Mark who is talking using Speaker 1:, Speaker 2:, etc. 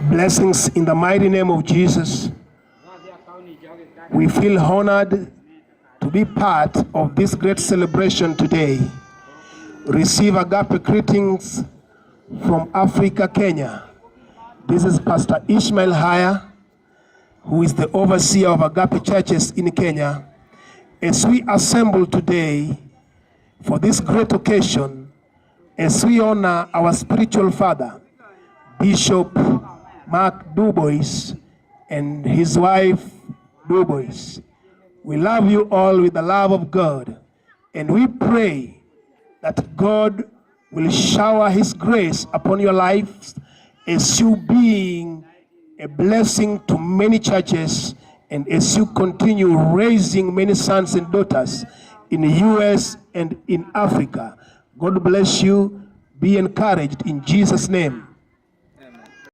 Speaker 1: Blessings in the mighty name of Jesus. We feel honored to be part of this great celebration today. Receive agape greetings from Africa, Kenya. This is Pastor Ishmael Haya, who is the overseer of agape churches in Kenya. As we assemble today for this great occasion, as we honor our spiritual father, Bishop Mark Dubois and his wife Dubois. We love you all with the love of God, and we pray that God will shower his grace upon your lives as you being a blessing to many churches, and as you continue raising many sons and daughters in the U.S. and in Africa. God bless you. Be encouraged in Jesus' name.